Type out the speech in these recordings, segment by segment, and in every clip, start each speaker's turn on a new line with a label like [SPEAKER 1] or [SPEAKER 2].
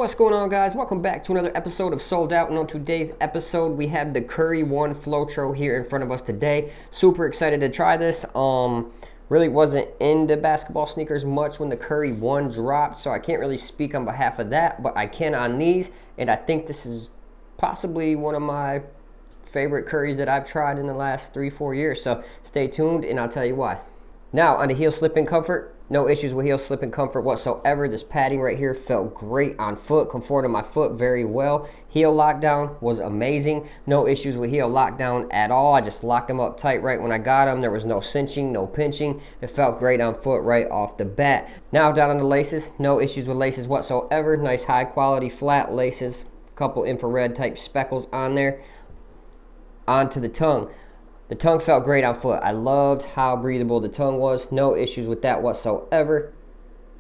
[SPEAKER 1] What's going on, guys? Welcome back to another episode of Sold Out. And on today's episode, we have the Curry 1 Flotro here in front of us today. Super excited to try this. Really wasn't into basketball sneakers much when the Curry 1 dropped, so I can't really speak on behalf of that, but I can on these. And I think this is possibly one of my favorite Currys that I've tried in the last 3-4 years. So stay tuned and I'll tell you why. Now, on the heel slipping comfort, no issues with heel slipping comfort whatsoever. This padding right here felt great on foot, comforted my foot very well. Heel lockdown was amazing. No issues with heel lockdown at all. I just locked them up tight right when I got them. There was no cinching, no pinching. It felt great on foot right off the bat. Now down on the laces, no issues with laces whatsoever. Nice high quality flat laces. A couple infrared type speckles on there. Onto the tongue. The tongue felt great on foot. I loved how breathable the tongue was. No issues with that whatsoever.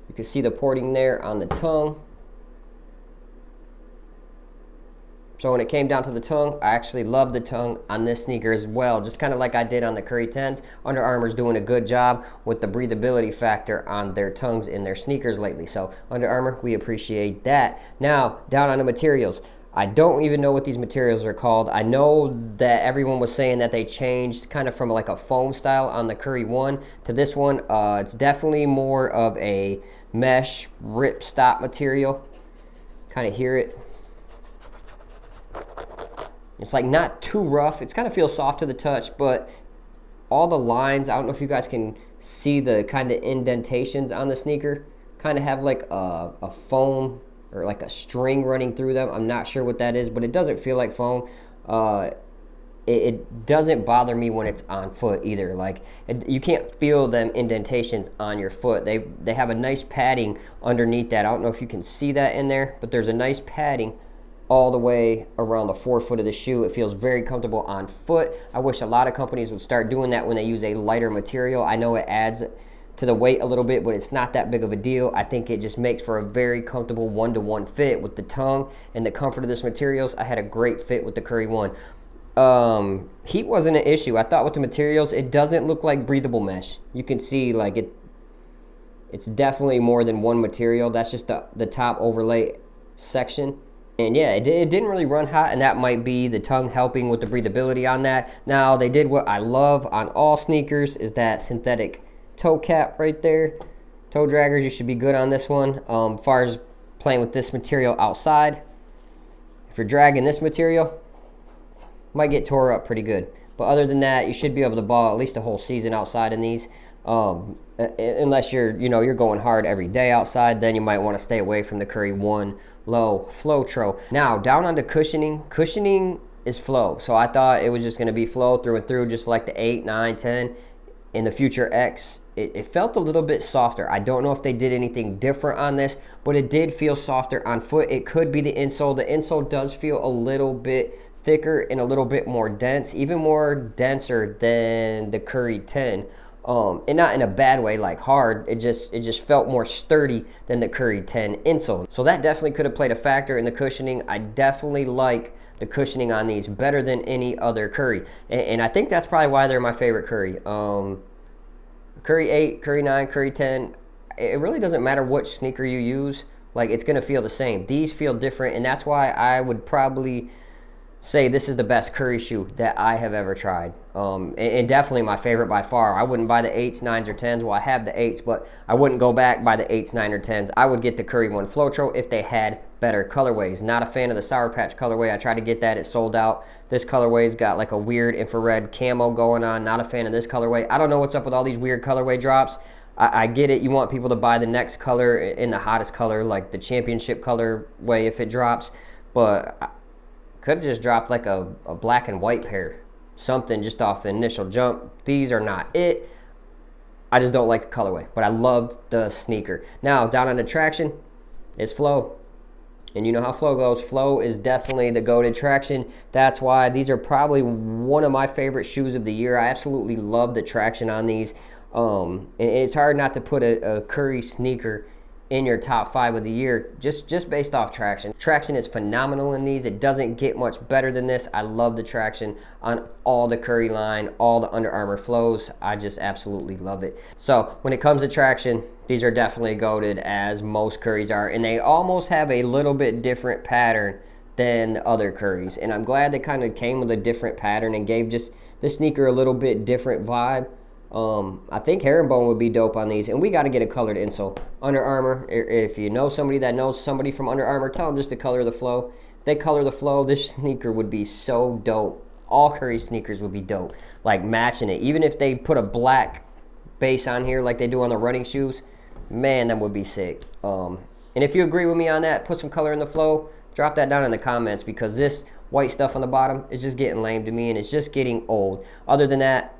[SPEAKER 1] You can see the porting there on the tongue. So when it came down to the tongue, I actually loved the tongue on this sneaker as well. Just kind of like I did on the Curry 10s. Under Armour's doing a good job with the breathability factor on their tongues in their sneakers lately. So Under Armour, we appreciate that. Now, down on the materials. I don't even know what these materials are called. I know that everyone was saying that they changed kind of from like a foam style on the Curry 1 to this one. It's definitely more of a mesh rip stop material. Kind of hear it. It's like not too rough. It's kind of feels soft to the touch, but all the lines, I don't know if you guys can see the kind of indentations on the sneaker, kind of have like a foam or like a string running through them. I'm not sure what that is, but it doesn't feel like foam. It doesn't bother me when it's on foot either. Like you can't feel them indentations on your foot. They have a nice padding underneath that. I don't know if you can see that in there, but there's a nice padding all the way around the forefoot of the shoe. It feels very comfortable on foot. I wish a lot of companies would start doing that when they use a lighter material. I know it adds to the weight a little bit, but it's not that big of a deal. I think it just makes for a very comfortable one-to-one fit with the tongue and the comfort of this materials. I had a great fit with the Curry 1. Heat wasn't an issue. I thought with the materials, it doesn't look like breathable mesh. You can see like it's definitely more than one material. That's just the top overlay section. And yeah, it didn't really run hot, and that might be the tongue helping with the breathability on that. Now, they did what I love on all sneakers is that synthetic toe cap right there. Toe draggers, you should be good on this one. As far as playing with this material outside, if you're dragging this material, might get tore up pretty good. But other than that, you should be able to ball at least a whole season outside in these. Unless you're going hard every day outside, then you might want to stay away from the Curry 1 Low Flotro. Now, down onto cushioning. Cushioning is flow. So I thought it was just going to be flow through and through, just like the 8, 9, 10. In the Future X, it felt a little bit softer. I don't know if they did anything different on this, but it did feel softer on foot. It could be the insole. The insole does feel a little bit thicker and a little bit more dense, even more denser than the Curry 10. And not in a bad way, like hard. It just felt more sturdy than the Curry 10 insole. So that definitely could have played a factor in the cushioning. I definitely like the cushioning on these better than any other Curry. And I think that's probably why they're my favorite Curry. Curry 8, Curry 9, Curry 10, it really doesn't matter which sneaker you use. Like, it's going to feel the same. These feel different, and that's why I would probably say this is the best Curry shoe that I have ever tried. And definitely my favorite by far. I wouldn't buy the 8s, 9s, or 10s. Well, I have the 8s, but I wouldn't go back by the 8s, 9s, or 10s. I would get the Curry 1 Flotro if they had better colorways. Not a fan of the Sour Patch colorway. I tried to get that. It sold out. This colorway's got like a weird infrared camo going on. Not a fan of this colorway. I don't know what's up with all these weird colorway drops. I get it. You want people to buy the next color in the hottest color, like the championship colorway if it drops. But could have just dropped like a black and white pair. Something just off the initial jump. These are not it. I just don't like the colorway, but I love the sneaker. Now, down on the traction, it's flow. And you know how flow goes. Flow is definitely the go-to traction. That's why these are probably one of my favorite shoes of the year. I absolutely love the traction on these. And it's hard not to put a Curry sneaker in your top 5 of the year just based off traction. Traction is phenomenal in these. It doesn't get much better than this. I love the traction on all the Curry line, all the Under Armour flows. I just absolutely love it. So when it comes to traction, these are definitely goated, as most Currys are, and they almost have a little bit different pattern than other Currys. And I'm glad they kind of came with a different pattern and gave just this sneaker a little bit different vibe. I think herringbone would be dope on these, and we got to get a colored insole. Under Armour, if you know somebody that knows somebody from Under Armour, tell them just to color the flow. If they color the flow, this sneaker would be so dope. All Curry sneakers would be dope, like matching it. Even if they put a black base on here like they do on the running shoes, man, that would be sick. And if you agree with me on that, put some color in the flow. Drop that down in the comments, because this white stuff on the bottom is just getting lame to me, and it's just getting old. Other than that,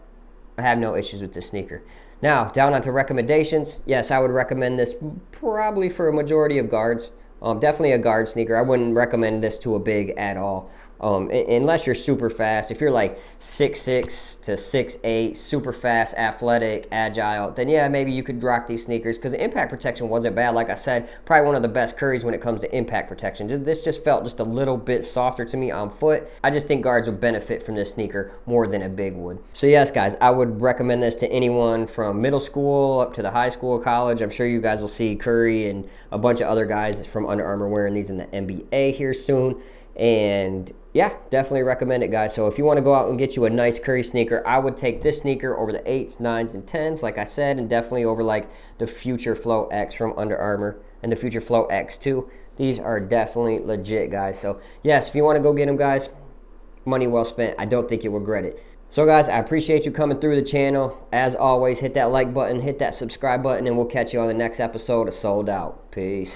[SPEAKER 1] I have no issues with this sneaker. Now, down onto recommendations. Yes, I would recommend this probably for a majority of guards. Definitely a guard sneaker. I wouldn't recommend this to a big at all. Unless you're super fast. If you're like 6'6" to 6'8", super fast, athletic, agile, then yeah, maybe you could rock these sneakers, because the impact protection wasn't bad. Like I said, probably one of the best Currys when it comes to impact protection. This just felt just a little bit softer to me on foot. I just think guards would benefit from this sneaker more than a big would. So yes, guys, I would recommend this to anyone from middle school up to the high school, college. I'm sure you guys will see Curry and a bunch of other guys from Under Armour wearing these in the NBA here soon. And yeah, definitely recommend it, guys. So if you want to go out and get you a nice Curry sneaker, I would take this sneaker over the 8s, 9s, and 10s, like I said, and definitely over like the Future Flow X from Under Armour and the Future Flow X too. These are definitely legit, guys. So yes, if you want to go get them, guys, money well spent. I don't think you'll regret it. So guys, I appreciate you coming through the channel. As always, hit that like button, hit that subscribe button, and we'll catch you on the next episode of Sold Out. Peace.